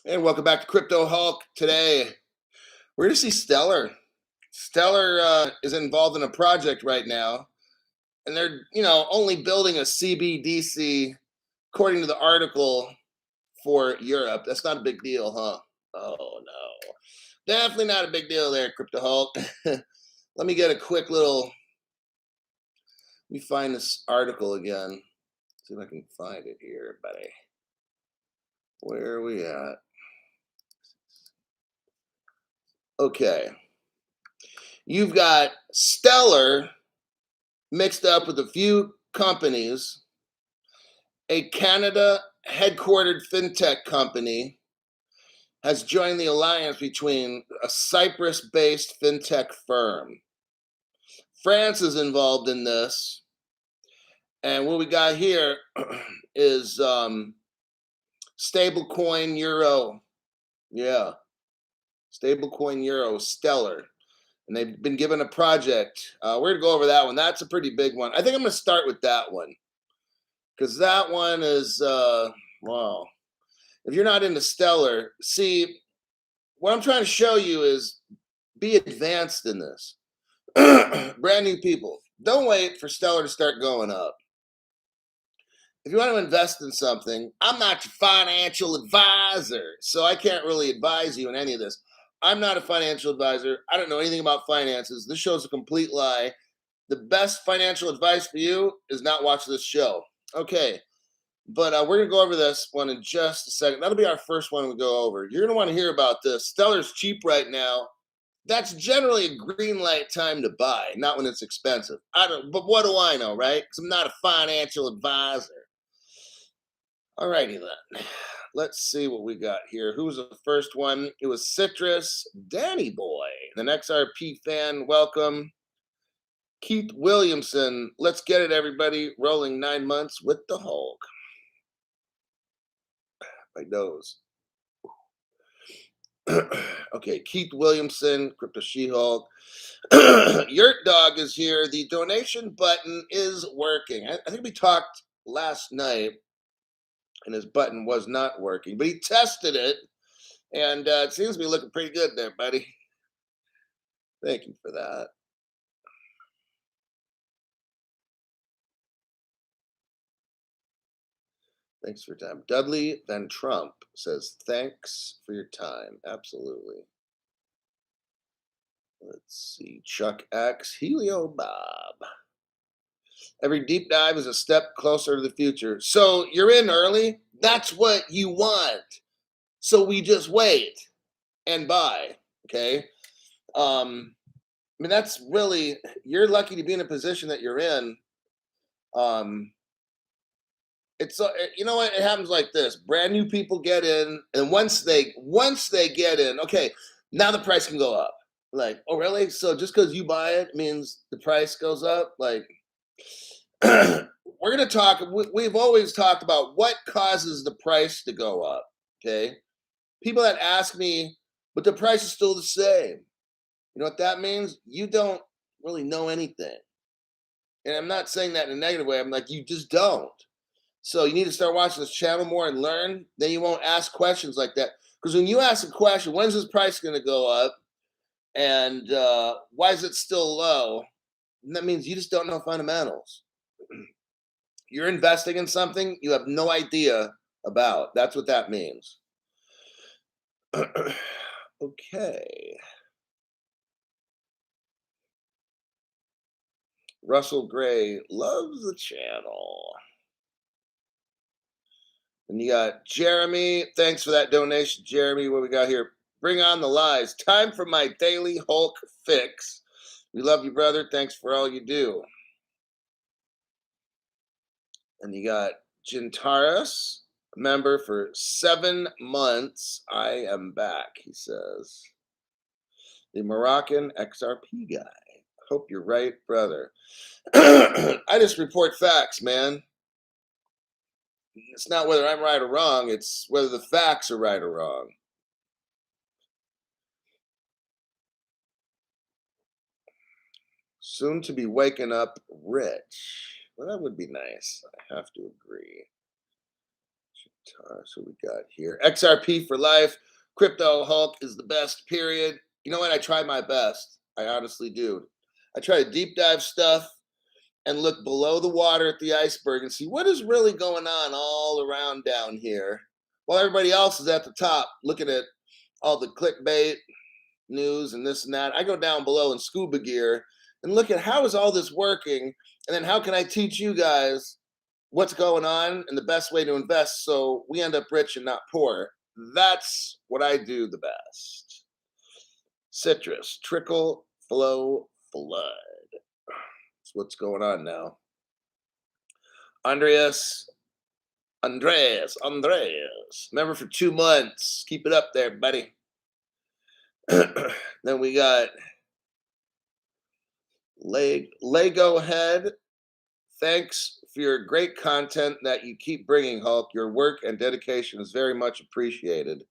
And welcome back to Crypto Hulk. Today, we're going to see Stellar. Stellar is involved in a project right now, and they're, only building a CBDC, according to the article, for Europe. That's not a big deal, huh? Oh, no. Definitely not a big deal there, Crypto Hulk. Let me get a quick little, let me find this article again. See if I can find it here, buddy. Where are we at? Okay. You've got Stellar mixed up with a few companies, a Canada headquartered fintech company has joined the alliance between a Cyprus based fintech firm. France is involved in this. And what we got here is stablecoin euro. Yeah, stablecoin euro, Stellar. And they've been given a project. We're going to go over that one. That's a pretty big one. I think I'm going to start with that one. Because that one is, wow. If you're not into Stellar, see, what I'm trying to show you is be advanced in this. Brand new people. Don't wait for Stellar to start going up. If you want to invest in something, I'm not your financial advisor, so I can't really advise you in any of this. I'm not a financial advisor. I don't know anything about finances. This show's a complete lie. The best financial advice for you is not watch this show. Okay, but we're going to go over this one in just a second. That'll be our first one we go over. You're going to want to hear about this. Stellar's cheap right now. That's generally a green light time to buy, not when it's expensive. But what do I know, right? Because I'm not a financial advisor. All righty then. Let's see what we got here. Who was the first one? It was Citrus Danny Boy, an XRP fan. Welcome. Keith Williamson. Let's get it, everybody. Rolling 9 months with the Hulk. My nose. Okay, Keith Williamson, Crypto She-Hulk. Yurt Dog is here. The donation button is working. I think we talked last night, and his button was not working, but he tested it, and it seems to be looking pretty good there, buddy. Thank you for that. Thanks for your time. Dudley Van Trump says, thanks for your time. Absolutely. Let's see. Chuck X, Helio Bob. Every deep dive is a step closer to the future. So you're in early. That's what you want. So we just wait and buy. Okay. I mean, that's really, you're lucky to be in a position that you're in. It's you know what, it happens like this. Brand new people get in, and once they get in, okay, now the price can go up. Like, oh really? So just because you buy it means the price goes up? Like, we're going to talk, we've always talked about what causes the price to go up. Okay, people that ask me, but the price is still the same. You know what that means? You don't really know anything. And I'm not saying that in a negative way. I'm like, you just don't. So you need to start watching this channel more and learn. Then you won't ask questions like that. Because when you ask a question, when's this price going to go up? And why is it still low? And that means you just don't know fundamentals. You're investing in something you have no idea about. That's what that means. Okay. Russell Gray loves the channel. And you got Jeremy. Thanks for that donation, Jeremy. What we got here? Bring on the lies. Time for my daily Hulk fix. We love you, brother. Thanks for all you do. And you got Jintaris, member for 7 months. I am back, he says. The Moroccan XRP guy. Hope you're right, brother. I just report facts, man. It's not whether I'm right or wrong. It's whether the facts are right or wrong. Soon to be waking up rich. Well, that would be nice. I have to agree. So we got here XRP for life. Crypto Hulk is the best, period. You know what? I try my best. I honestly do. I try to deep dive stuff and look below the water at the iceberg and see what is really going on all around down here while everybody else is at the top looking at all the clickbait news and this and that. I go down below in scuba gear and look at how is all this working, and then how can I teach you guys what's going on and the best way to invest so we end up rich and not poor. That's what I do the best. Citrus, trickle, flow, flood. That's what's going on now. Andreas. Remember, for 2 months. Keep it up there, buddy. Then we got Lego Head. Thanks for your great content that you keep bringing, Hulk. Your work and dedication is very much appreciated.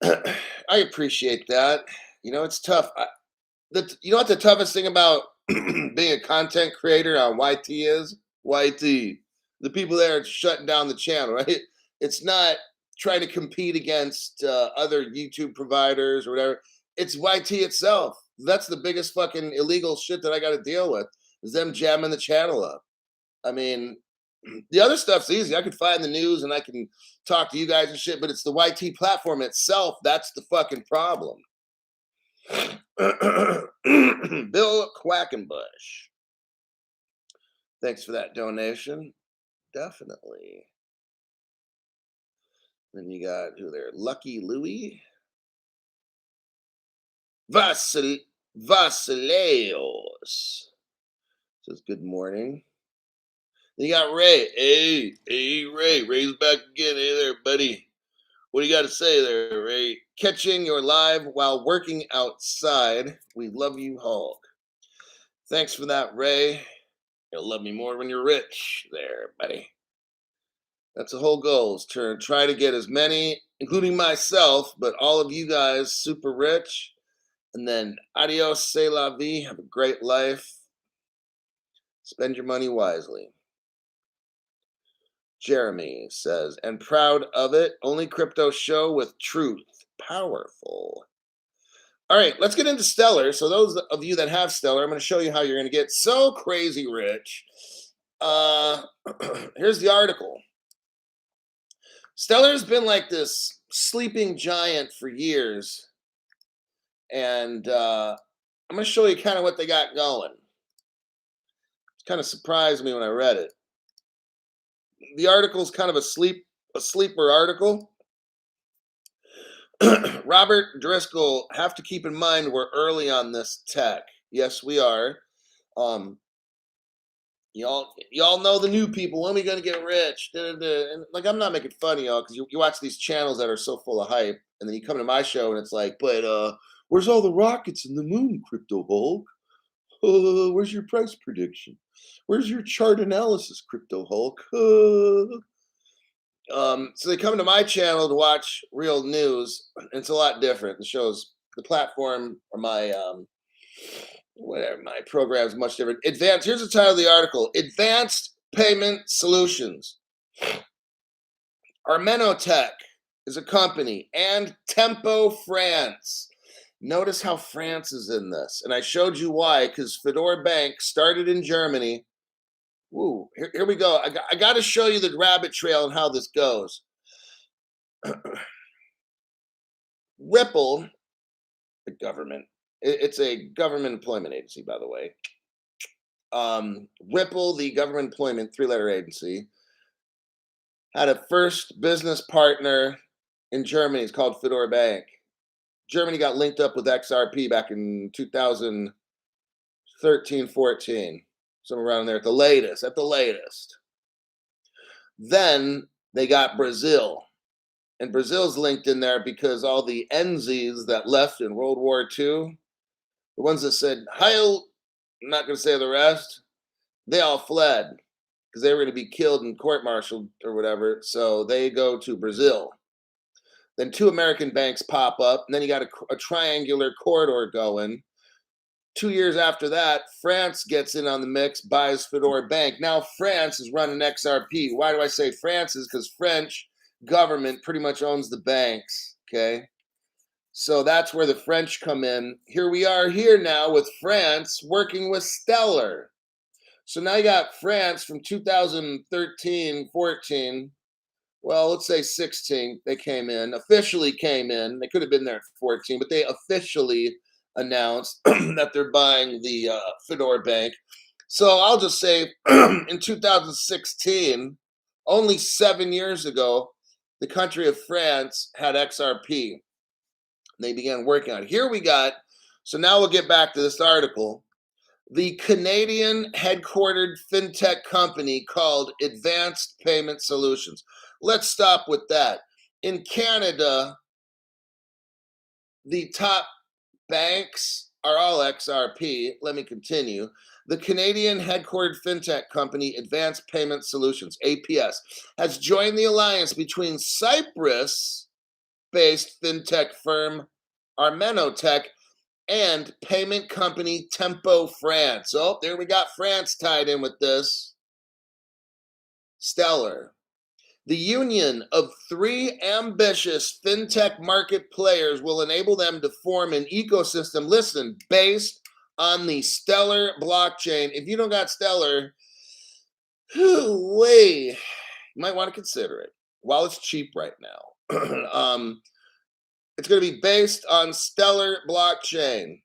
I appreciate that. You know, it's tough. You know what the toughest thing about being a content creator on YT is? YT. The people there are shutting down the channel, right? It's not trying to compete against other YouTube providers or whatever. It's YT itself. That's the biggest fucking illegal shit that I got to deal with, is them jamming the channel up. I mean, the other stuff's easy. I can find the news and I can talk to you guys and shit, but it's the YT platform itself that's the fucking problem. Bill Quackenbush. Thanks for that donation. Definitely. Then you got who there? Lucky Louie. Vasileos says good morning. Then you got Ray. Hey, Ray. Ray's back again. Hey there, buddy. What do you got to say there, Ray? Catching your live while working outside. We love you, Hulk. Thanks for that, Ray. You'll love me more when you're rich there, buddy. That's the whole goal, is to try to get as many, including myself, but all of you guys super rich. And then adios, c'est la vie. Have a great life. Spend your money wisely. Jeremy says, and proud of it. Only crypto show with truth. Powerful. All right, let's get into Stellar. So those of you that have Stellar, I'm going to show you how you're going to get so crazy rich. Here's the article. Stellar's been like this sleeping giant for years. And I'm going to show you kind of what they got going. It kind of surprised me when I read it. The article's kind of a sleeper article. Robert Driscoll, have to keep in mind we're early on this tech. Yes, we are. Y'all know the new people. When are we gonna get rich? And like, I'm not making fun of y'all, because you watch these channels that are so full of hype, and then you come to my show and it's like, but where's all the rockets and the moon, Crypto Hulk? Where's your price prediction? Where's your chart analysis, Crypto Hulk? So they come to my channel to watch real news. It's a lot different. The show's, the platform, or my my program is much different. Advanced. Here's the title of the article: Advanced Payment Solutions. Armenotech is a company, and Tempo France. Notice how France is in this, and I showed you why. Because Fedor Bank started in Germany. Woo, here we go. I got to show you the rabbit trail and how this goes. Ripple, the government. It's a government employment agency, by the way. Ripple, the government employment 3-letter agency, had a first business partner in Germany. It's called Fedor Bank. Germany got linked up with XRP back in 2013, 14. Somewhere around there at the latest. Then they got Brazil. And Brazil's linked in there because all the NZs that left in World War II, the ones that said, Heil, I'm not going to say the rest, they all fled because they were going to be killed and court-martialed or whatever. So they go to Brazil. Then 2 American banks pop up, and then you got a triangular corridor going. 2 years after that, France gets in on the mix, buys Fedora Bank. Now France is running XRP. Why do I say France? Is because French government pretty much owns the banks. Okay. So that's where the French come in. Here we are here now with France working with Stellar. So now you got France from 2013, 14. Well, let's say 16, they officially came in. They could have been there at 14, but they officially announced that they're buying the Fedora Bank. So I'll just say in 2016, only 7 years ago, the country of France had XRP. They began working on it. Here we got, so now we'll get back to this article. The Canadian headquartered fintech company called Advanced Payment Solutions. Let's stop with that. In Canada, the top banks are all XRP. Let me continue. The Canadian headquartered fintech company Advanced Payment Solutions, APS, has joined the alliance between Cyprus-based fintech firm Armenotech and payment company Tempo France. Oh, there we got France tied in with this. Stellar. The union of 3 ambitious fintech market players will enable them to form an ecosystem, listen, based on the Stellar blockchain. If you don't got Stellar, you might want to consider it while it's cheap right now. It's going to be based on Stellar blockchain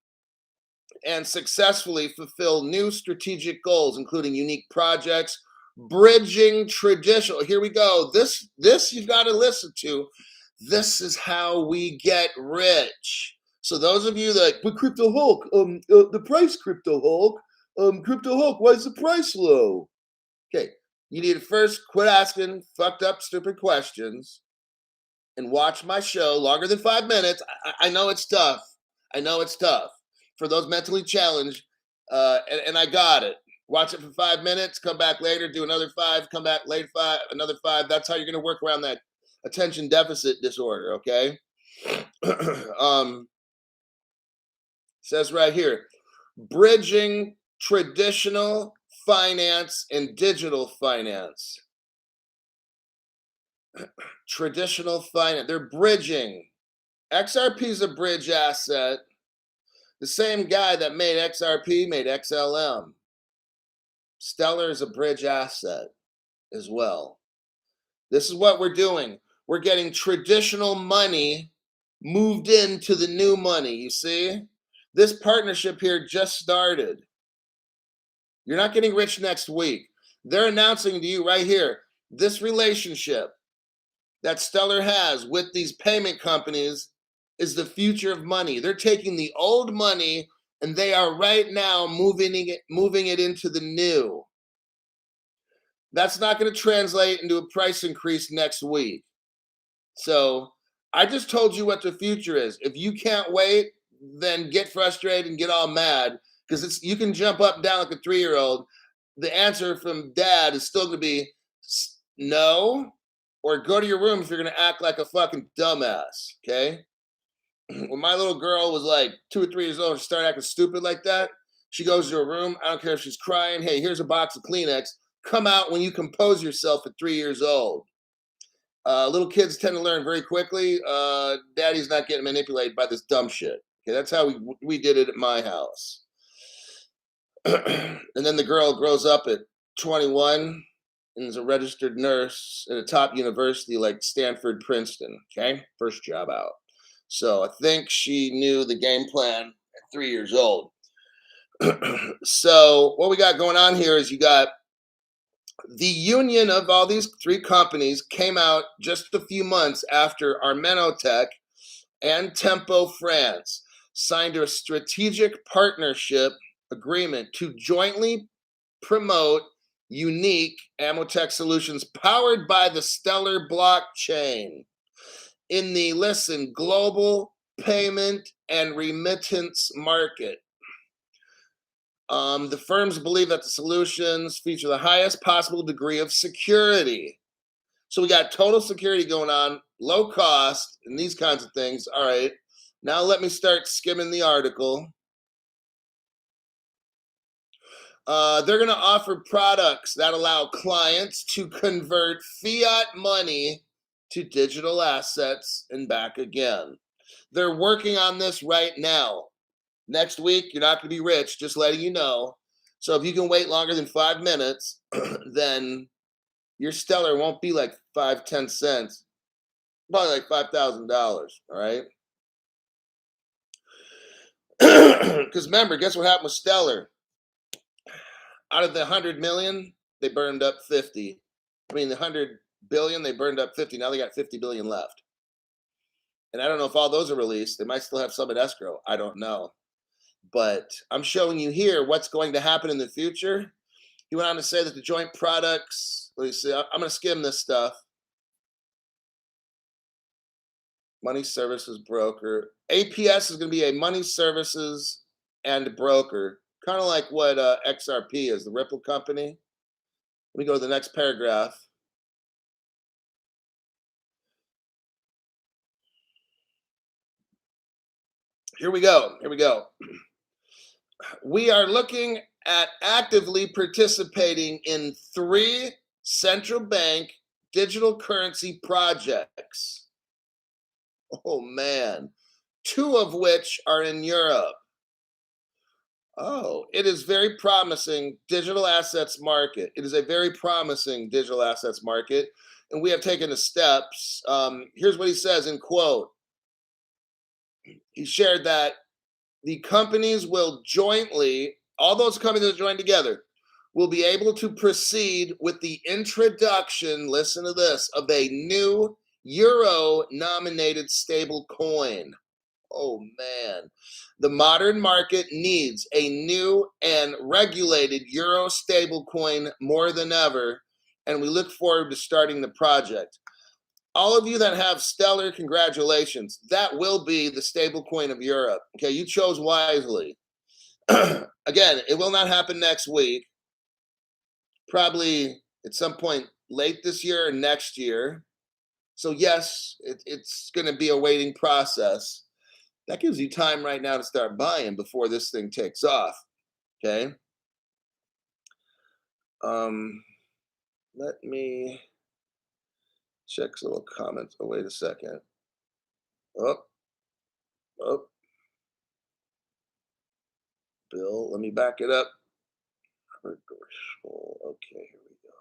and successfully fulfill new strategic goals, including unique projects, bridging traditional. Here we go. This you've got to listen to. This is how we get rich. So those of you that, but Crypto Hulk, the price Crypto Hulk, why is the price low? Okay, you need to first quit asking fucked up, stupid questions and watch my show longer than 5 minutes. I know it's tough. I know it's tough for those mentally challenged, and I got it. Watch it for 5 minutes, come back later, do another 5, come back later 5, another 5. That's how you're going to work around that attention deficit disorder, okay? Says right here, bridging traditional finance and digital finance. Traditional finance, they're bridging. XRP is a bridge asset. The same guy that made XRP made XLM. Stellar is a bridge asset as well. This is what we're doing. We're getting traditional money moved into the new money, you see? This partnership here just started. You're not getting rich next week. They're announcing to you right here, this relationship that Stellar has with these payment companies is the future of money. They're taking the old money and they are right now moving it into the new. That's not going to translate into a price increase next week. So I just told you what the future is. If you can't wait, then get frustrated and get all mad because you can jump up and down like a 3-year-old. The answer from dad is still going to be no, or go to your room if you're going to act like a fucking dumbass, okay? When my little girl was like 2 or 3 years old, she started acting stupid like that. She goes to her room. I don't care if she's crying. Hey, here's a box of Kleenex. Come out when you compose yourself at 3 years old. Little kids tend to learn very quickly. Daddy's not getting manipulated by this dumb shit. Okay, that's how we did it at my house. And then the girl grows up at 21 and is a registered nurse at a top university like Stanford, Princeton. Okay, first job out. So I think she knew the game plan at 3 years old. So what we got going on here is you got the union of all these 3 companies came out just a few months after Armenotech and Tempo France signed a strategic partnership agreement to jointly promote unique Amotech solutions powered by the Stellar blockchain in the, listen, global payment and remittance market. The firms believe that the solutions feature the highest possible degree of security. So we got total security going on, low cost, and these kinds of things. All right, now let me start skimming the article. They're going to offer products that allow clients to convert fiat money to digital assets and back again. They're working on this right now. Next week, you're not going to be rich, just letting you know. So if you can wait longer than 5 minutes, then your Stellar won't be like 5, 10 cents, probably like $5,000. All right. Because remember, guess what happened with Stellar? Out of the 100 million, they burned up 50. I mean, the 100 billion, they burned up 50. Now they got 50 billion left. And I don't know if all those are released. They might still have some in escrow. I don't know. But I'm showing you here what's going to happen in the future. He went on to say that the joint products, let me see, I'm going to skim this stuff. Money services broker. APS is going to be a money services and broker, kind of like what XRP is, the Ripple company. Let me go to the next paragraph. Here we go. Here we go. We are looking at actively participating in 3 central bank digital currency projects. Oh, man. 2 of which are in Europe. Oh, it is very promising digital assets market. It is a very promising digital assets market. And we have taken the steps. Here's what he says in quote. He shared that the companies will jointly, all those companies that join together, will be able to proceed with the introduction, listen to this, of a new euro-nominated stable coin. Oh, man. The modern market needs a new and regulated euro stable coin more than ever, and we look forward to starting the project. All of you that have Stellar, congratulations. That will be the stable coin of Europe. Okay, you chose wisely. Again, it will not happen next week. Probably at some point late this year or next year. So yes, it's going to be a waiting process. That gives you time right now to start buying before this thing takes off. Okay. Let me check some little comments. Oh, wait a second. Oh. Bill, let me back it up. Okay, here we go.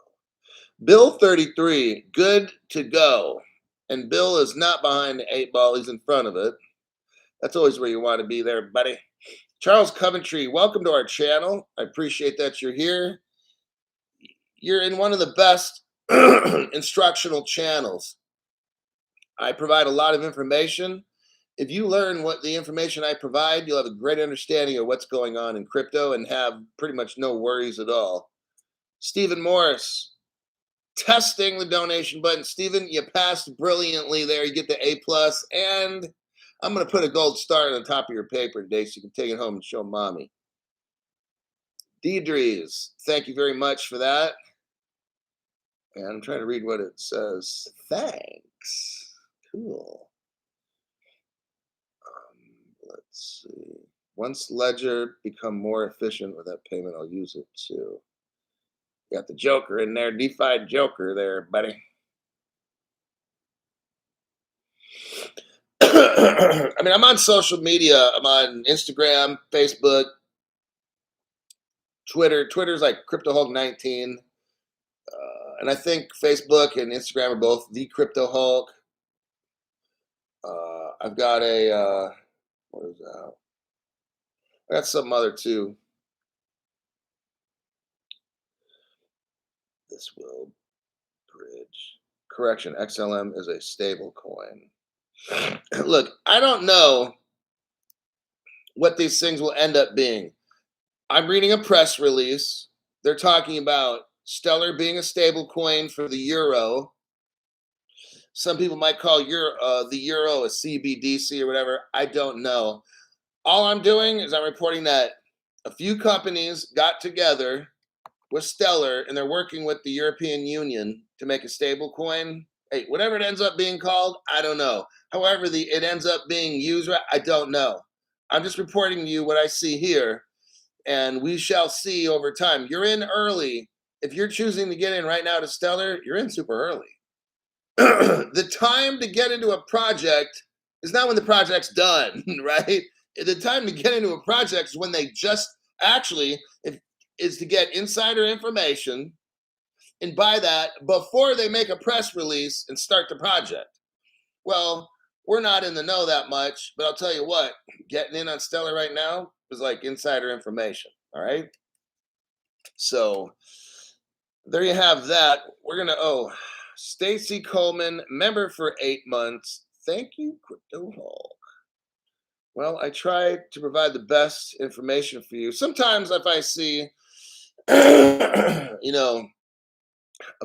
Bill 33, good to go. And Bill is not behind the 8 ball, he's in front of it. That's always where you want to be there, buddy. Charles Coventry, welcome to our channel. I appreciate that you're here. You're in one of the best instructional channels. I provide a lot of information. If you learn what the information I provide, you'll have a great understanding of what's going on in crypto and have pretty much no worries at all. Stephen Morris, testing the donation button. Stephen, you passed brilliantly there. You get the A+, and I'm going to put a gold star on the top of your paper today so you can take it home and show mommy. Deidre's, thank you very much for that. And I'm trying to read what it says. Thanks. Cool. Let's see. Once Ledger become more efficient with that payment, I'll use it too. Got the Joker in there, DeFi Joker there, buddy. I mean, I'm on social media. I'm on Instagram, Facebook, Twitter. Twitter's like Crypto Hulk 19. And I think Facebook and Instagram are both the Crypto Hulk. I've got a, what is that? I got some other too. This will bridge. Correction, XLM is a stable coin. Look, I don't know what these things will end up being. I'm reading a press release. They're talking about Stellar being a stable coin for the euro. Some people might call the euro a CBDC or whatever. I don't know. All I'm doing is I'm reporting that a few companies got together with Stellar and they're working with the European Union to make a stable coin. Hey, whatever it ends up being called, I don't know. However, it ends up being used, I don't know. I'm just reporting to you what I see here. and we shall see over time. You're in early. If you're choosing to get in right now to Stellar, you're in super early. The time to get into a project is not when the project's done, right? The time to get into a project is when they just actually if, is to get insider information and buy that before they make a press release and start the project. Well, we're not in the know that much, but I'll tell you what, getting in on Stellar right now is like insider information. All right. So there you have that. We're gonna Stacy Coleman, member for 8 months. Thank you, Crypto Hall. Well, I try to provide the best information for you. Sometimes if I see a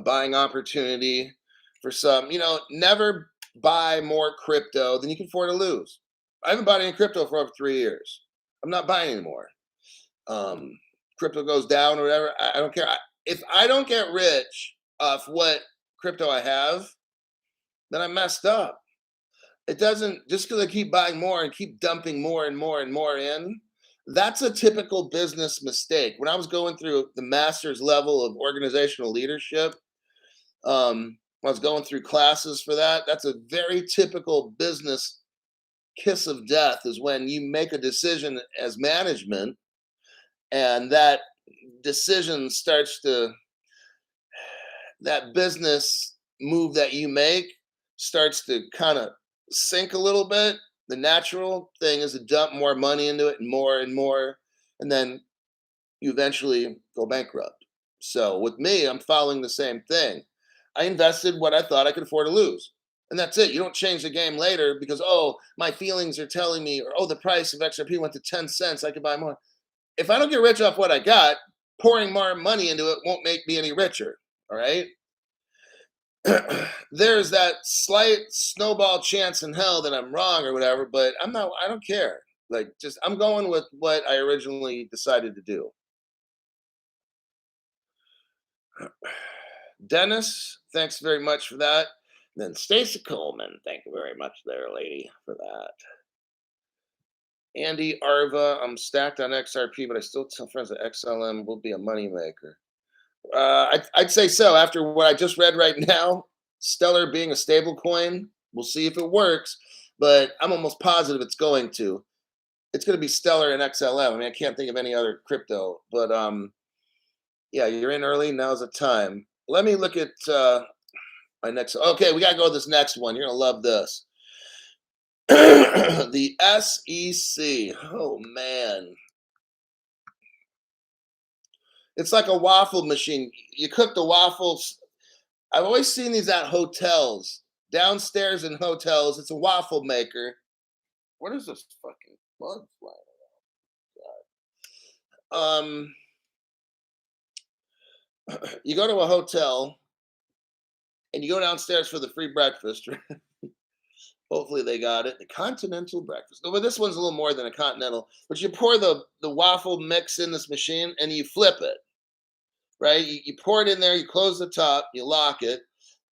buying opportunity for some, never buy more crypto than you can afford to lose. I haven't bought any crypto for over 3 years. I'm not buying anymore. Um, Crypto goes down or whatever. I don't care. If I don't get rich off what crypto I have, then I messed up. It doesn't just because I keep buying more and keep dumping more and more and more in. That's a typical business mistake. When I was going through the master's level of organizational leadership, I was going through classes for that. That's a very typical business kiss of death is when you make a decision as management and that decision starts to that business move that you make starts to kind of sink a little bit. The natural thing is to dump more money into it and more, and then you eventually go bankrupt. So with me, I'm following the same thing. I invested what I thought I could afford to lose. And that's it. You don't change the game later because, oh, my feelings are telling me, or oh, the price of XRP went to 10 cents. I could buy more. If I don't get rich off what I got, pouring more money into it won't make me any richer. All right. There's that slight snowball chance in hell that I'm wrong or whatever, but I don't care. Like, just, I'm going with what I originally decided to do. Dennis, thanks very much for that. And then Stacy Coleman, thank you very much there, lady, for that. Andy Arva, I'm stacked on XRP, but I still tell friends that XLM will be a moneymaker. I'd say so. After what I just read right now, Stellar being a stable coin, we'll see if it works, but I'm almost positive it's going to. It's going to be Stellar and XLM. I mean, I can't think of any other crypto, but yeah, you're in early. Now's the time. Let me look at my next. Okay, we got to go with this next one. You're going to love this. The SEC. Oh, man. It's like a waffle machine. You cook the waffles. I've always seen these at hotels. Downstairs in hotels, it's a waffle maker. What is this fucking bug flying around? You go to a hotel and you go downstairs for the free breakfast. Hopefully they got it. The continental breakfast. But this one's a little more than a continental. But you pour the waffle mix in this machine and you flip it. Right? You pour it in there, you close the top, you lock it,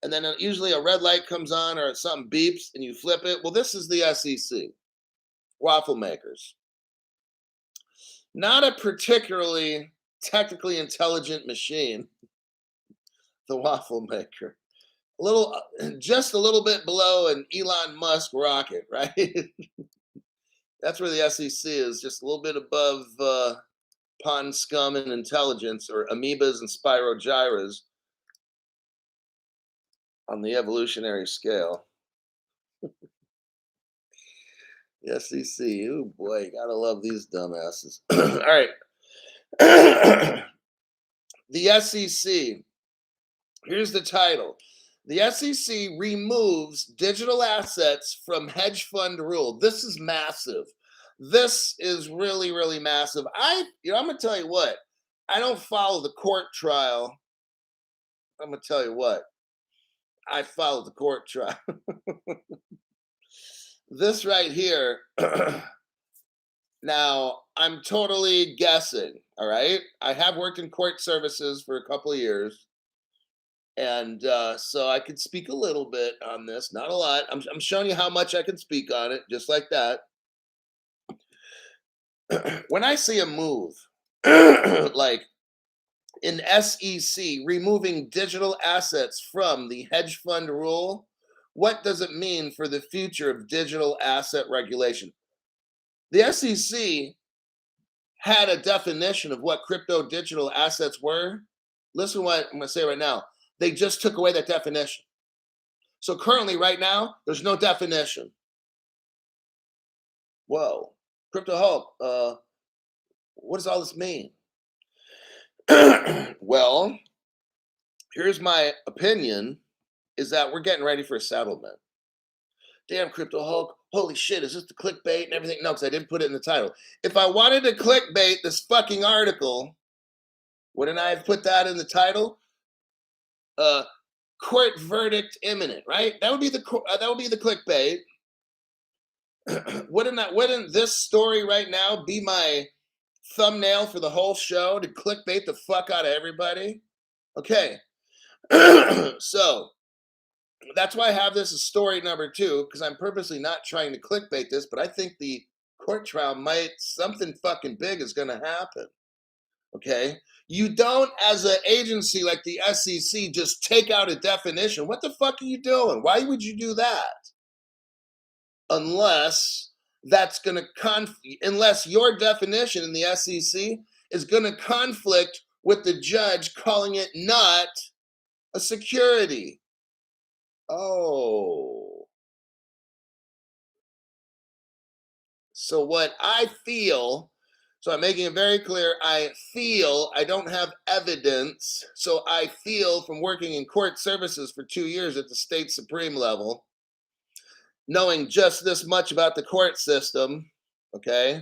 and then usually a red light comes on or something beeps and you flip it. Well, this is the SEC. Waffle makers. Not a particularly technically intelligent machine. The waffle maker. Just a little bit below an Elon Musk rocket, right? That's where the SEC is, just a little bit above pond scum and intelligence, or amoebas and spirogyras on the evolutionary scale. The SEC, oh boy, gotta love these dumbasses. All right. The SEC, here's the title. The SEC removes digital assets from hedge fund rule. This is massive. This is really, really massive. I'm gonna tell you what. I don't follow the court trial. I'm gonna tell you what. I follow the court trial. This right here. Now, I'm totally guessing. All right. I have worked in court services for a couple of years. And so I could speak a little bit on this, not a lot. I'm showing you how much I can speak on it, just like that. When I see a move Like in SEC, removing digital assets from the hedge fund rule. What does it mean for the future of digital asset regulation? The SEC had a definition of what crypto digital assets were. Listen to what I'm going to say right now. They just took away that definition. So currently, right now, there's no definition. Whoa, Crypto Hulk, what does all this mean? Well, here's my opinion, is that we're getting ready for a settlement. Damn, Crypto Hulk, holy shit, is this the clickbait and everything? No, because I didn't put it in the title. If I wanted to clickbait this fucking article, wouldn't I have put that in the title? Court verdict imminent, right? That would be the clickbait. Wouldn't this story right now be my thumbnail for the whole show to clickbait the fuck out of everybody? Okay. So that's why I have this as story number 2, because I'm purposely not trying to clickbait this, but I think the court trial something fucking big is going to happen. Okay. You don't, as an agency like the SEC, just take out a definition. What the fuck are you doing? Why would you do that? Unless that's going to unless your definition in the SEC is going to conflict with the judge calling it not a security. Oh. So what I feel, so I'm making it very clear, I feel, I don't have evidence, so I feel from working in court services for 2 years at the state supreme level, knowing just this much about the court system, okay?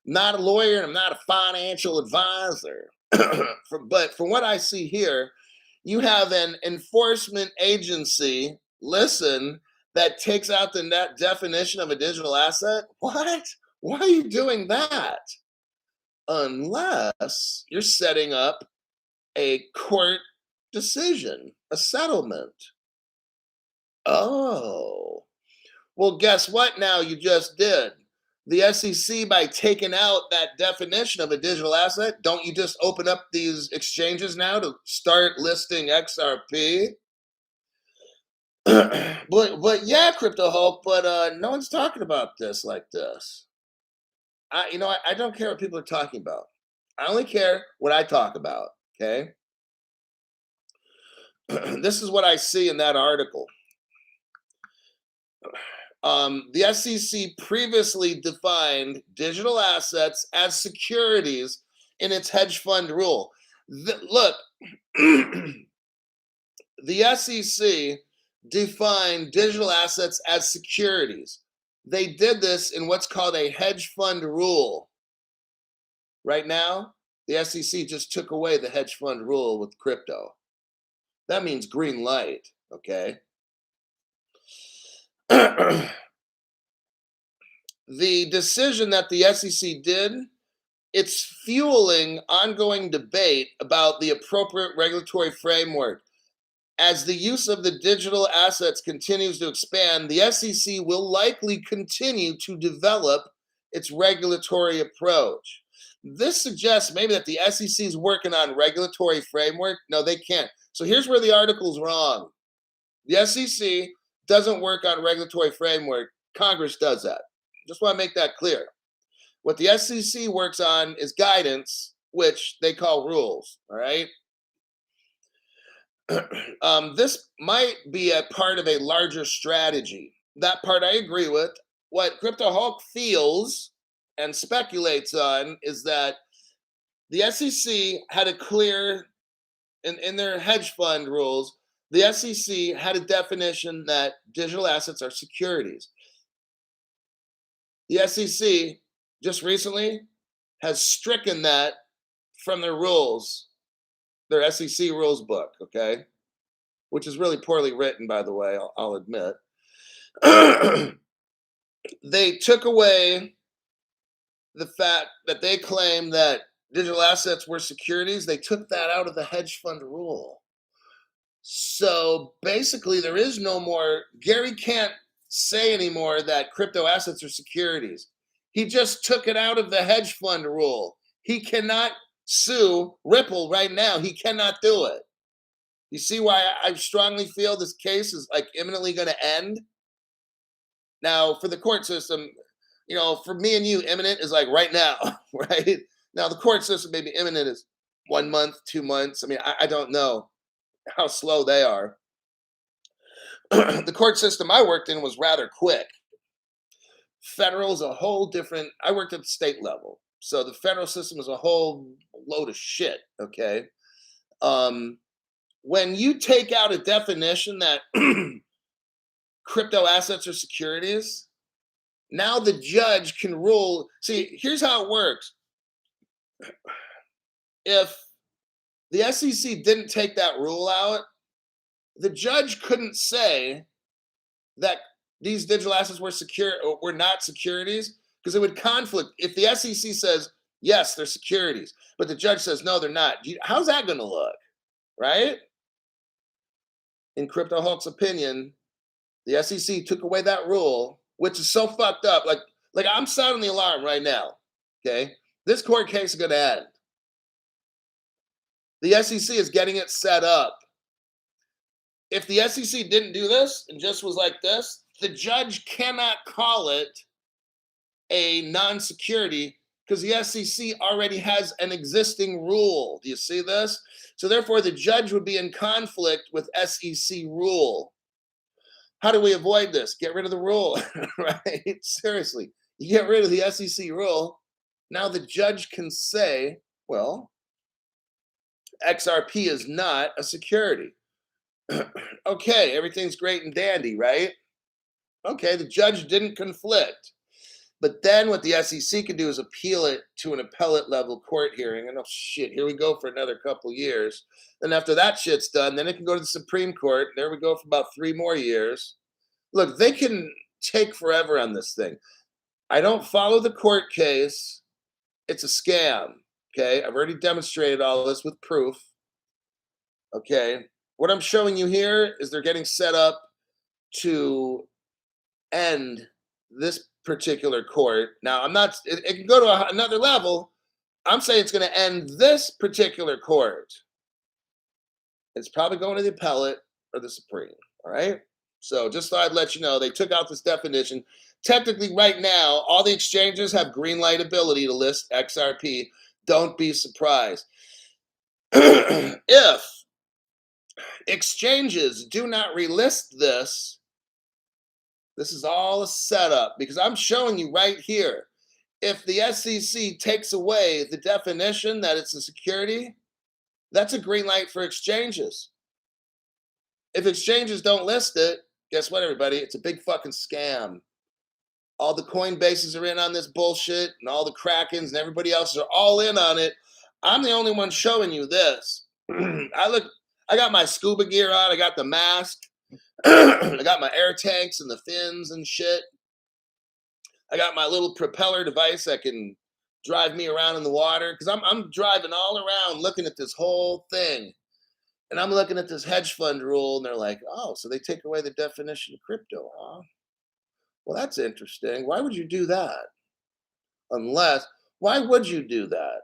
Not a lawyer and I'm not a financial advisor. But from what I see here, you have an enforcement agency, listen, that takes out the definition of a digital asset? What? Why are you doing that? Unless you're setting up a court decision, a settlement. Oh. Well, guess what now you just did? The SEC, by taking out that definition of a digital asset, don't you just open up these exchanges now to start listing XRP? but yeah, Crypto Hulk, but no one's talking about this like this. I don't care what people are talking about. I only care what I talk about, okay? This is what I see in that article. The SEC previously defined digital assets as securities in its hedge fund rule. Look, the SEC defined digital assets as securities. They did this in what's called a hedge fund rule. Right now, the SEC just took away the hedge fund rule with crypto. That means green light, okay? The decision that the SEC did, it's fueling ongoing debate about the appropriate regulatory framework. As the use of the digital assets continues to expand, the SEC will likely continue to develop its regulatory approach. This suggests maybe that the SEC is working on regulatory framework. No, they can't. So here's where the article's wrong. The SEC doesn't work on regulatory framework. Congress does that. Just want to make that clear. What the SEC works on is guidance, which they call rules, all right? This might be a part of a larger strategy. That part I agree with. What Crypto Hulk feels and speculates on is that the SEC had a clear, in their hedge fund rules, the SEC had a definition that digital assets are securities. The SEC just recently has stricken that from their rules, their SEC rules book, okay? Which is really poorly written, by the way, I'll admit. They took away the fact that they claim that digital assets were securities. They took that out of the hedge fund rule. So basically, there is no more, Gary can't say anymore that crypto assets are securities. He just took it out of the hedge fund rule. He cannot sue Ripple right now. He cannot do it. You see why I strongly feel this case is like imminently going to end? Now, for the court system, for me and you, imminent is like right now, right? Now, the court system, maybe imminent is 1 month, 2 months. I mean, I don't know how slow they are. The court system I worked in was rather quick. Federal is a whole different, I worked at the state level. So the federal system is a whole load of shit, okay? When you take out a definition that crypto assets are securities, now the judge can rule. See, here's how it works. If the SEC didn't take that rule out, the judge couldn't say that these digital assets were not securities, because it would conflict. If the SEC says, yes, they're securities, but the judge says, no, they're not, how's that going to look, right? In Crypto Hulk's opinion, the SEC took away that rule, which is so fucked up. Like I'm sounding the alarm right now, okay? This court case is going to end. The SEC is getting it set up. If the SEC didn't do this and just was like this, the judge cannot call it a non-security because the SEC already has an existing rule. Do you see this? So therefore, the judge would be in conflict with SEC rule. How do we avoid this? Get rid of the rule, right? Seriously, you get rid of the SEC rule. Now the judge can say, well, XRP is not a security. Okay, everything's great and dandy, right? Okay, the judge didn't conflict. But then what the SEC can do is appeal it to an appellate level court hearing. And oh shit, here we go for another couple years. Then after that shit's done, then it can go to the Supreme Court. There we go for about 3 more years. Look, they can take forever on this thing. I don't follow the court case. It's a scam. Okay, I've already demonstrated all this with proof. Okay, what I'm showing you here is they're getting set up to end this particular court. Now, it can go to another level. I'm saying it's going to end this particular court. It's probably going to the appellate or the Supreme. All right. So just thought I'd let you know they took out this definition. Technically, right now, all the exchanges have green light ability to list XRP. Don't be surprised. If exchanges do not relist this is all a setup, because I'm showing you right here. If the SEC takes away the definition that it's a security, that's a green light for exchanges. If exchanges don't list it, guess what, everybody? It's a big fucking scam. All the Coinbases are in on this bullshit, and all the Krakens and everybody else are all in on it. I'm the only one showing you this. I got my scuba gear on. I got the mask. I got my air tanks and the fins and shit. I got my little propeller device that can drive me around in the water, because I'm driving all around looking at this whole thing. And I'm looking at this hedge fund rule, and they're like, oh, so they take away the definition of crypto, huh? Well, that's interesting. Why would you do that? Why would you do that?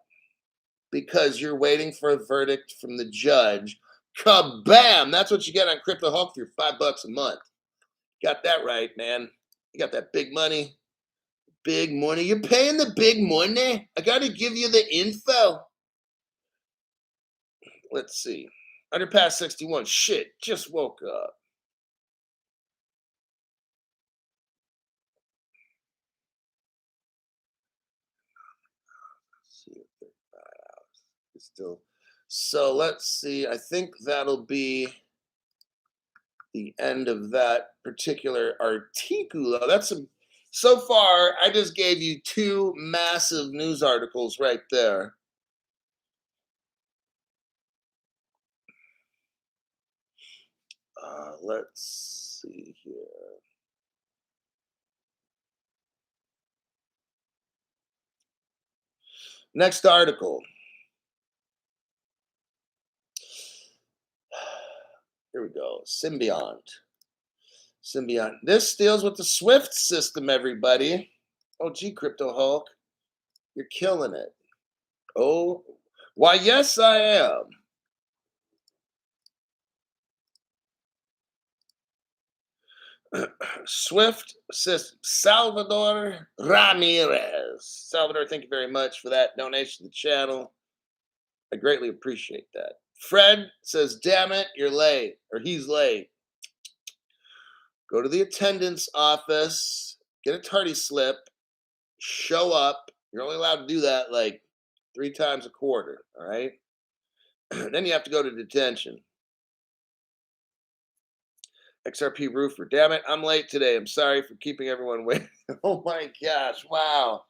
Because you're waiting for a verdict from the judge. Kabam! That's what you get on Crypto Hulk for $5 a month. Got that right, man. You got that big money. Big money. You're paying the big money. I got to give you the info. Let's see. Underpass 61. Shit, just woke up. Let's see if they're not out. It's still. So let's see. I think that'll be the end of that particular article. So far, I just gave you 2 massive news articles right there. Let's see here. Next article. Here we go. Symbiont. This deals with the Swift system, everybody. Oh, gee, Crypto Hulk. You're killing it. Oh, why, yes, I am. Swift says Salvador Ramirez. Salvador, thank you very much for that donation to the channel. I greatly appreciate that. Fred says, damn it, you're late, or he's late. Go to the attendance office, get a tardy slip, show up. You're only allowed to do that like 3 times a quarter, all right? Then you have to go to detention. XRP roofer, damn it, I'm late today. I'm sorry for keeping everyone waiting. Oh my gosh, wow.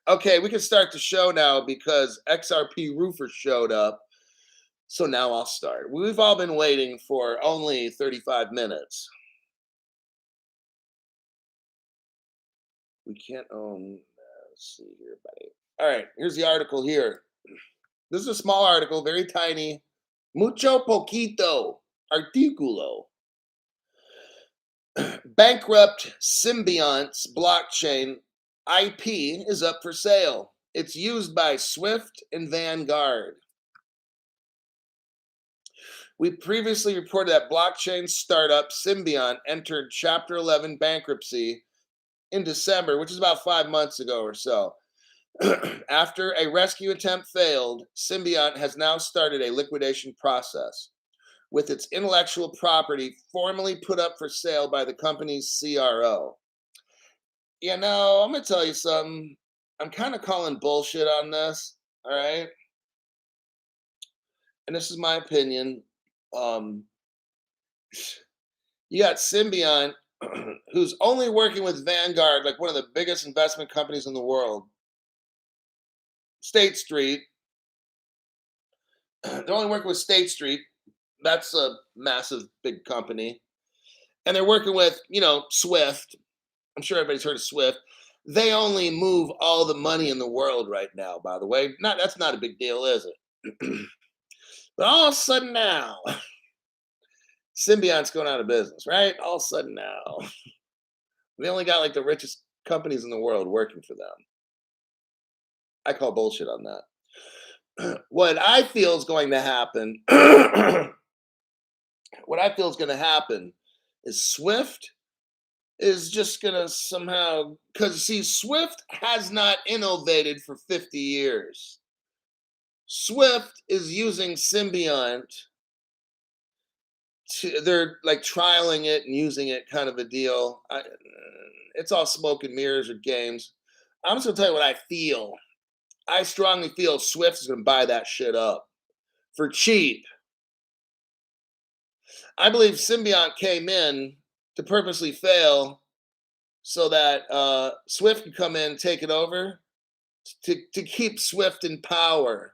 Okay, we can start the show now because XRP roofer showed up. So now I'll start. We've all been waiting for only 35 minutes. We can't own. Let's see here, buddy. All right, here's the article here. This is a small article, very tiny. Mucho poquito artículo. Bankrupt Symbiont's blockchain IP is up for sale. It's used by Swift and Vanguard. We previously reported that blockchain startup Symbiont entered Chapter 11 bankruptcy in December, which is about 5 months ago or so. After a rescue attempt failed, Symbiont has now started a liquidation process, with its intellectual property formally put up for sale by the company's CRO. You know, I'm going to tell you something. I'm kind of calling bullshit on this, all right? And this is my opinion. You got Symbiont, who's only working with Vanguard, like one of the biggest investment companies in the world. State Street. They're only working with State Street. That's a massive, big company. And they're working with, Swift. I'm sure everybody's heard of Swift. They only move all the money in the world right now, by the way. That's not a big deal, is it? But all of a sudden now, Symbiont's going out of business, right? All of a sudden now. They only got like the richest companies in the world working for them. I call bullshit on that. What I feel is going to happen, is Swift is just going to somehow, because see, Swift has not innovated for 50 years. Swift is using Symbiont. They're like trialing it and using it, kind of a deal. It's all smoke and mirrors or games. I'm just gonna tell you what I feel. I strongly feel Swift is gonna buy that shit up for cheap. I believe Symbiont came in to purposely fail so that Swift could come in and take it over to keep Swift in power.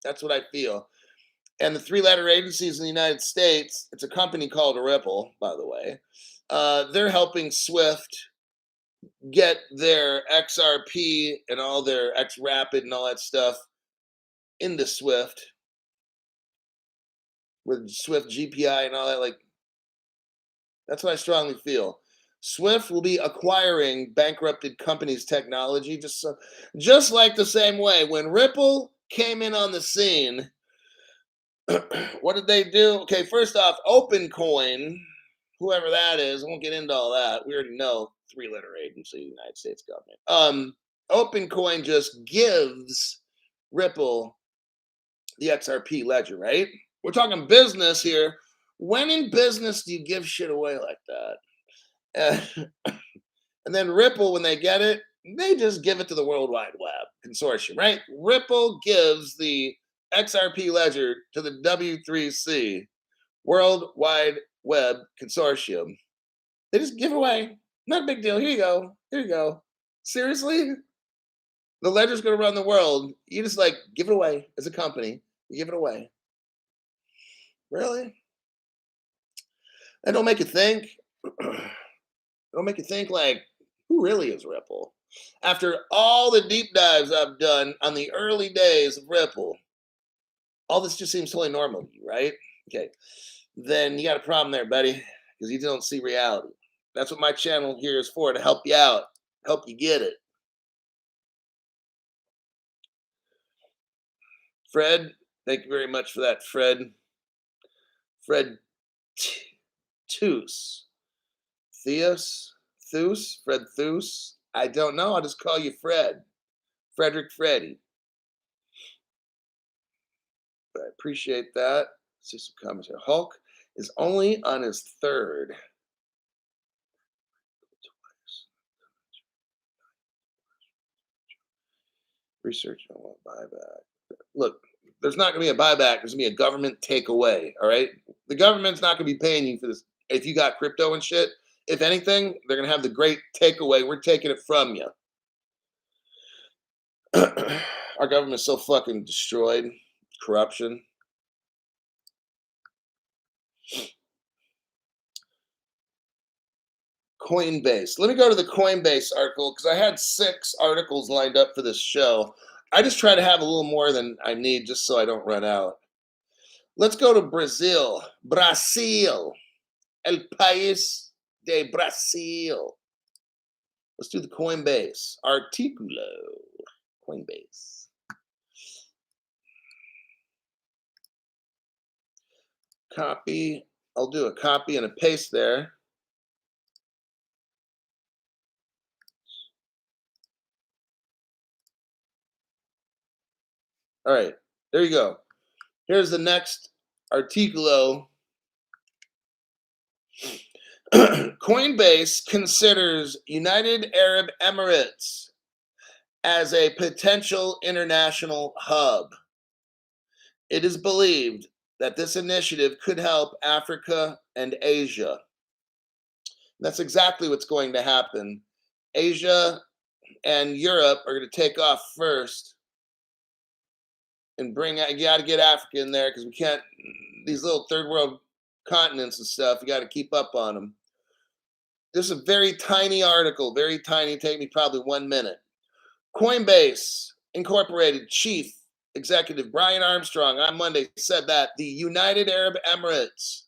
That's what I feel. And the 3-letter agencies in the United States, it's a company called Ripple, by the way. They're helping Swift get their XRP and all their XRapid and all that stuff into Swift with Swift GPI and all that. Like, that's what I strongly feel. Swift will be acquiring bankrupted companies' technology, just like the same way when Ripple came in on the scene. What did they do? Okay, first off, OpenCoin, whoever that is, I won't get into all that. We already know, 3-letter agency, United States government. OpenCoin just gives Ripple the XRP ledger, right? We're talking business here. When in business do you give shit away like that? And then Ripple, when they get it, they just give it to the World Wide Web Consortium, right? Ripple gives the XRP ledger to the W3C, World Wide Web Consortium. They just give it away. Not a big deal. Here you go. Here you go. Seriously? The ledger's going to run the world. You just like give it away as a company. You give it away. Really? That don't make you think. Don't make you think like, who really is Ripple? After all the deep dives I've done on the early days of Ripple, all this just seems totally normal to you, right? Okay. Then you got a problem there, buddy, because you don't see reality. That's what my channel here is for, to help you out, help you get it. Fred, thank you very much for that, Fred. Fred Toos. Theus? Fred Theus? I don't know. I'll just call you Fred. Frederick Freddy. But I appreciate that. See some comments here. Hulk is only on his third. Research on what buyback. Look, there's not going to be a buyback. There's going to be a government takeaway. All right. The government's not going to be paying you for this. If you got crypto and shit, if anything, they're going to have the great takeaway. We're taking it from you. Our government's so fucking destroyed. Corruption. Coinbase. Let me go to the Coinbase article because I had 6 articles lined up for this show. I just try to have a little more than I need just so I don't run out. Let's go to Brazil. Brasil. El País de Brasil. Let's do the Coinbase. Articulo. Coinbase. Copy. I'll do a copy and a paste there. All right, there you go. Here's the next articulo. Coinbase considers United Arab Emirates as a potential international hub. It is believed that this initiative could help Africa and Asia. That's exactly what's going to happen. Asia and Europe are going to take off first and bring out, you got to get Africa in there because we can't, these little third world continents and stuff, you got to keep up on them. This is a very tiny article, very tiny, take me probably 1 minute. Coinbase Incorporated Chief Executive Brian Armstrong on Monday said that the United Arab Emirates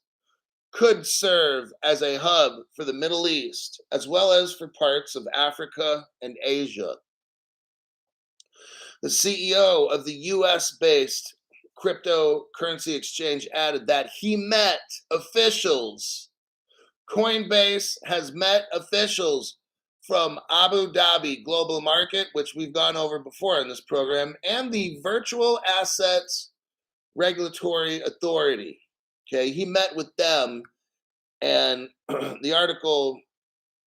could serve as a hub for the Middle East, as well as for parts of Africa and Asia. The CEO of the US-based cryptocurrency exchange added that he met officials. Coinbase has met officials from Abu Dhabi Global Market, which we've gone over before in this program, and the Virtual Assets Regulatory Authority. Okay, he met with them, and the article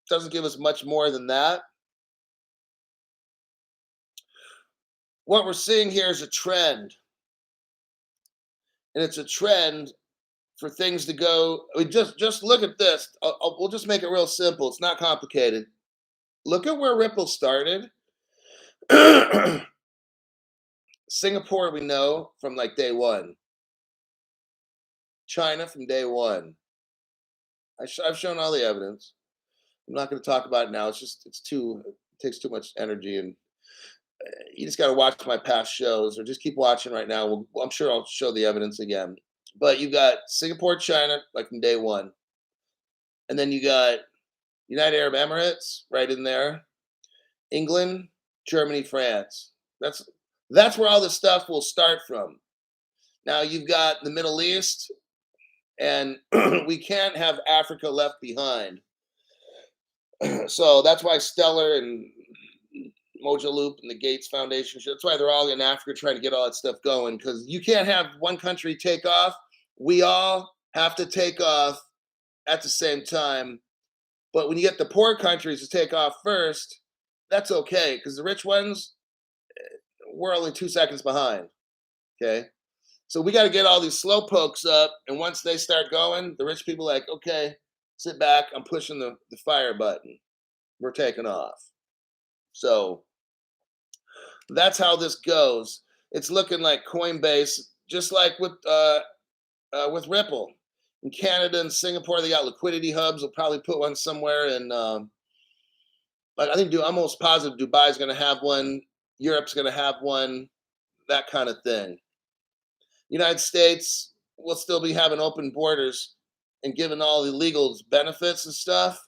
doesn't give us much more than that. What we're seeing here is a trend. And it's a trend for things to go. I mean, just look at this. We'll just make it real simple. It's not complicated. Look at where Ripple started. Singapore, we know from like day one. China from day one. I've shown all the evidence. I'm not going to talk about it now. It takes too much energy, and you just got to watch my past shows, or just keep watching right now. I'm sure I'll show the evidence again. But you got Singapore, China, like from day one. And then you got United Arab Emirates right in there. England, Germany, France. That's where all this stuff will start from. Now you've got the Middle East, and we can't have Africa left behind. So that's why Stellar and Mojo Loop and the Gates Foundation, that's why they're all in Africa trying to get all that stuff going, because you can't have one country take off. We all have to take off at the same time. But when you get the poor countries to take off first, that's okay, because the rich ones, we're only 2 seconds behind. Okay? So we got to get all these slow pokes up, and once they start going, the rich people are like, okay, sit back, I'm pushing the fire button. We're taking off. So that's how this goes. It's looking like Coinbase, just like with Ripple. In Canada and Singapore, they got liquidity hubs. They'll probably put one somewhere in, I think I'm almost positive Dubai's going to have one. Europe's going to have one, that kind of thing. United States will still be having open borders and giving all the illegals benefits and stuff.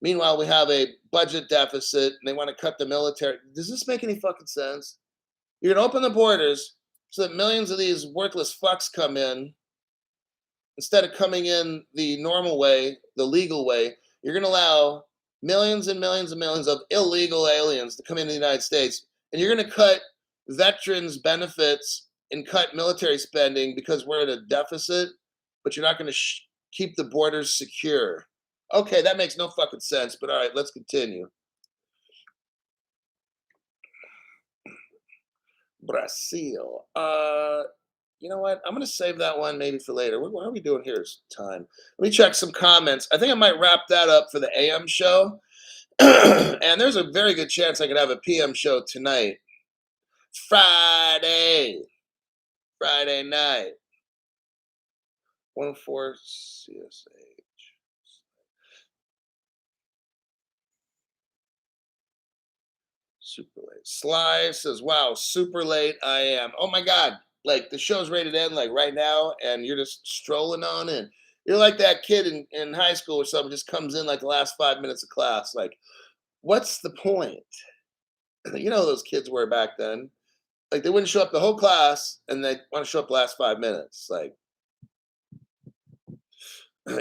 Meanwhile, we have a budget deficit, and they want to cut the military. Does this make any fucking sense? You're going to open the borders, so that millions of these worthless fucks come in. Instead of coming in the normal way, the legal way, you're going to allow millions and millions and millions of illegal aliens to come into the United States, and you're going to cut veterans' benefits and cut military spending because we're at a deficit, but you're not going to keep the borders secure. Okay, that makes no fucking sense, but all right, let's continue. Brazil. You know what? I'm going to save that one maybe for later. What are we doing here? Is time. Let me check some comments. I think I might wrap that up for the AM show. And there's a very good chance I could have a PM show tonight. Friday night. 104 CSH. Super late. Sly says, wow, super late I am. Oh my God. Like the show's ready to end like right now, and you're just strolling on in. You're like that kid in high school or something, just comes in like the last 5 minutes of class. Like, what's the point? You know those kids were back then. Like they wouldn't show up the whole class and they want to show up the last 5 minutes. Like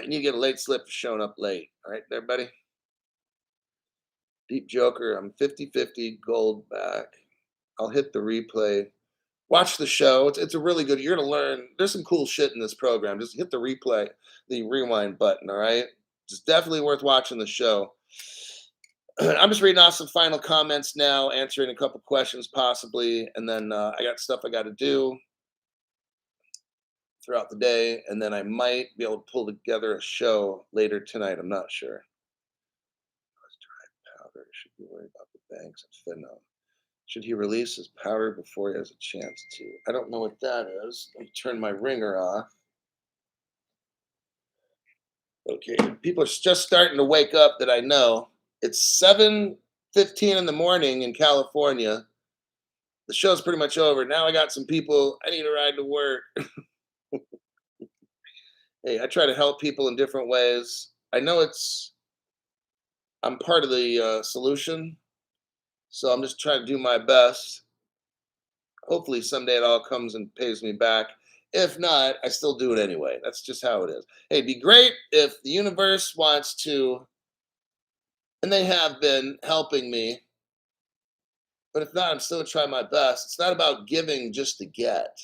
you get a late slip for showing up late. All right, everybody. Deep Joker, I'm 50-50 gold back. I'll hit the replay. Watch the show. It's a really good. You're gonna learn. There's some cool shit in this program. Just hit the replay, the rewind button. All right. It's definitely worth watching the show. I'm just reading off some final comments now, answering a couple questions possibly, and then I got stuff I got to do throughout the day, and then I might be able to pull together a show later tonight. I'm not sure. Dry powder. Should be worried about the banks and fentanyl. Should he release his powder before he has a chance to? I don't know what that is. Let me turn my ringer off. Okay, people are just starting to wake up that I know. It's 7:15 in the morning in California. The show's pretty much over. Now I got some people. I need a ride to work. Hey, I try to help people in different ways. I know I'm part of the solution, so I'm just trying to do my best. Hopefully someday it all comes and pays me back. If not, I still do it anyway. That's just how it is. Hey, it'd be great if the universe wants to, and they have been helping me. But if not, I'm still trying my best. It's not about giving just to get.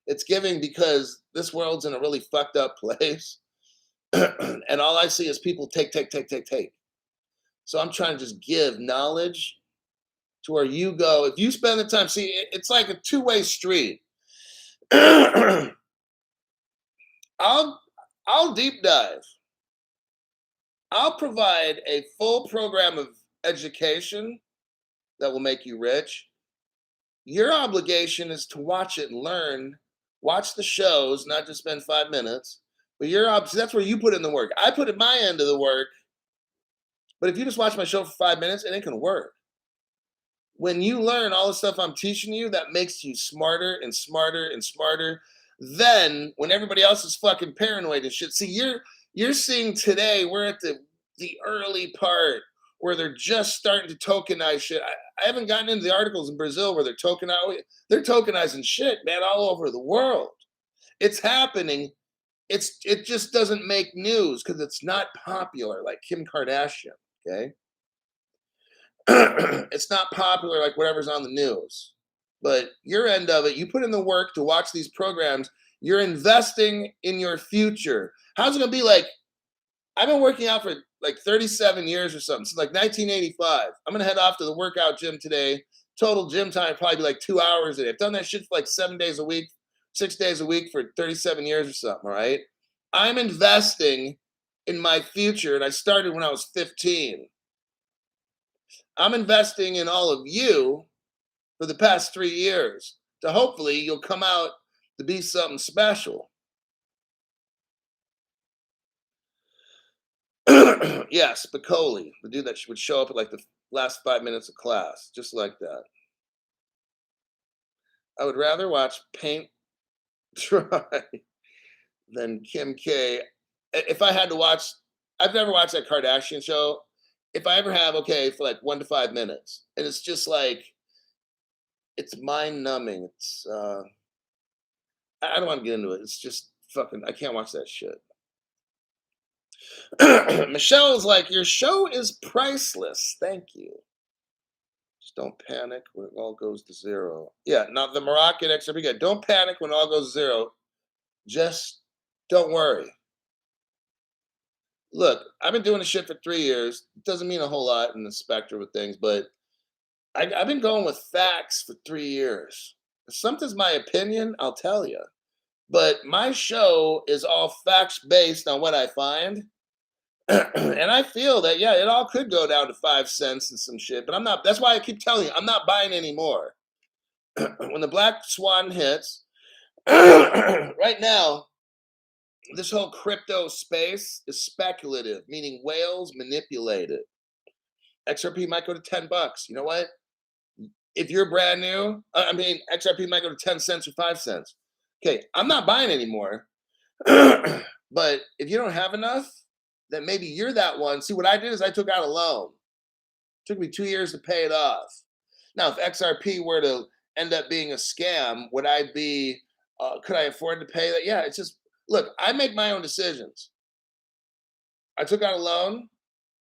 It's giving because this world's in a really fucked up place. And all I see is people take, take, take, take, take. So I'm trying to just give knowledge to where you go. If you spend the time, see, it's like a two-way street. I'll deep dive. I'll provide a full program of education that will make you rich. Your obligation is to watch it and learn. Watch the shows, not just spend 5 minutes. But that's where you put in the work. I put in my end of the work. But if you just watch my show for 5 minutes, it ain't gonna work. When you learn all the stuff I'm teaching you, that makes you smarter and smarter and smarter. Then when everybody else is fucking paranoid and shit, see, you're seeing today, we're at the early part where they're just starting to tokenize shit. I haven't gotten into the articles in Brazil where they're tokenizing shit, man, all over the world. It's happening. It just doesn't make news because it's not popular like Kim Kardashian, okay? It's not popular like whatever's on the news. But your end of it, you put in the work to watch these programs, you're investing in your future. How's it gonna be like? I've been working out for like 37 years or something, since like 1985. I'm gonna head off to the workout gym today. Total gym time probably be like 2 hours a day. I've done that shit for like 7 days a week, 6 days a week for 37 years or something, all right? I'm investing in my future, and I started when I was 15. I'm investing in all of you for the past 3 years to hopefully you'll come out to be something special. Yes, Spicoli, the dude that would show up at like the last 5 minutes of class, just like that. I would rather watch paint dry than Kim K. If I had to watch, I've never watched that Kardashian show. If I ever have, okay, for like 1 to 5 minutes, and it's just like it's mind numbing. I don't want to get into it. It's just fucking. I can't watch that shit. Michelle's like, your show is priceless. Thank you. Just don't panic when it all goes to zero. Yeah, not the Moroccan XRP guy. Don't panic when it all goes to zero. Just don't worry. Look, I've been doing this shit for 3 years. It doesn't mean a whole lot in the spectrum of things, but I've been going with facts for 3 years. If something's my opinion, I'll tell you. But my show is all facts based on what I find. And I feel that, yeah, it all could go down to 5 cents and some shit, but I'm not. That's why I keep telling you, I'm not buying anymore. When the black swan hits, right now, this whole crypto space is speculative, meaning whales manipulate it. XRP might go to $10. You know what? If you're brand new, XRP might go to 10 cents or 5 cents. Okay, I'm not buying anymore. But if you don't have enough, then maybe you're that one. See, what I did is I took out a loan. It took me 2 years to pay it off. Now, if XRP were to end up being a scam, would I be, could I afford to pay that? Yeah, it's just, look, I make my own decisions. I took out a loan.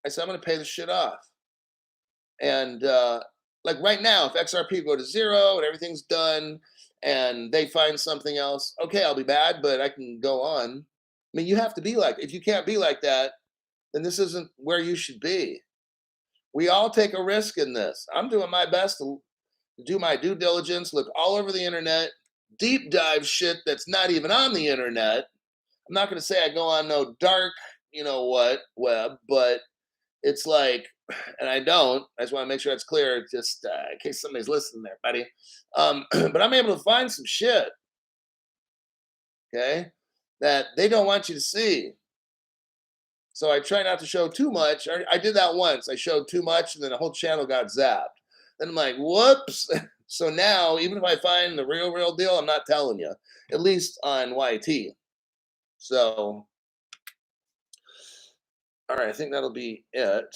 I said, I'm going to pay this shit off. And like right now, if XRP go to zero and everything's done and they find something else, okay, I'll be bad, but I can go on. I mean, you have to be like, if you can't be like that, then this isn't where you should be. We all take a risk in this. I'm doing my best to do my due diligence, look all over the internet, deep dive shit that's not even on the internet. I'm not going to say I go on no dark, you know what, web, but it's like, and I don't. I just want to make sure that's clear, just in case somebody's listening there, buddy. But I'm able to find some shit, okay, that they don't want you to see. So I try not to show too much. I did that once. I showed too much, and then the whole channel got zapped. Then I'm like, whoops. So now, even if I find the real deal, I'm not telling you, at least on YT. So, all right, I think that'll be it.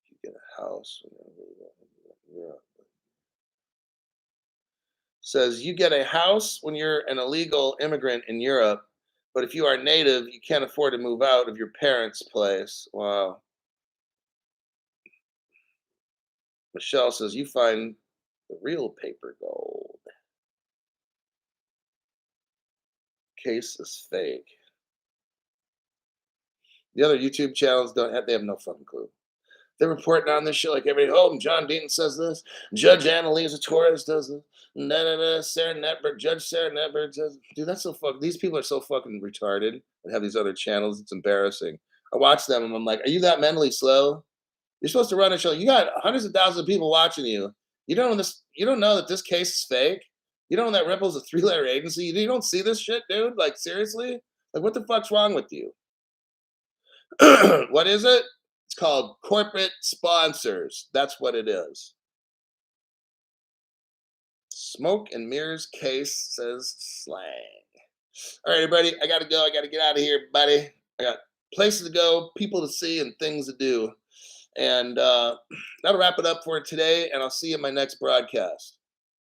You get a house. Says you get a house when you're an illegal immigrant in Europe, but if you are native, you can't afford to move out of your parents' place. Wow. Michelle says you find the real paper gold. Case is fake. The other YouTube channels they have no fucking clue. They're reporting on this shit like everybody. Oh, John Deaton says this. Judge Annalisa Torres does this. Sarah Netberg, Judge Sarah Netberg says, dude, that's so fucking. These people are so fucking retarded and have these other channels. It's embarrassing. I watch them and I'm like, are you that mentally slow? You're supposed to run a show. You got hundreds of thousands of people watching you. You don't know this. You don't know that this case is fake. You don't know that Ripple's a 3-letter agency. You don't see this shit, dude. Like seriously, like what the fuck's wrong with you? What is it? It's called corporate sponsors. That's what it is. Smoke and mirrors case says slang. All right, everybody. I got to go. I got to get out of here, buddy. I got places to go, people to see, and things to do. And that'll wrap it up for today. And I'll see you in my next broadcast.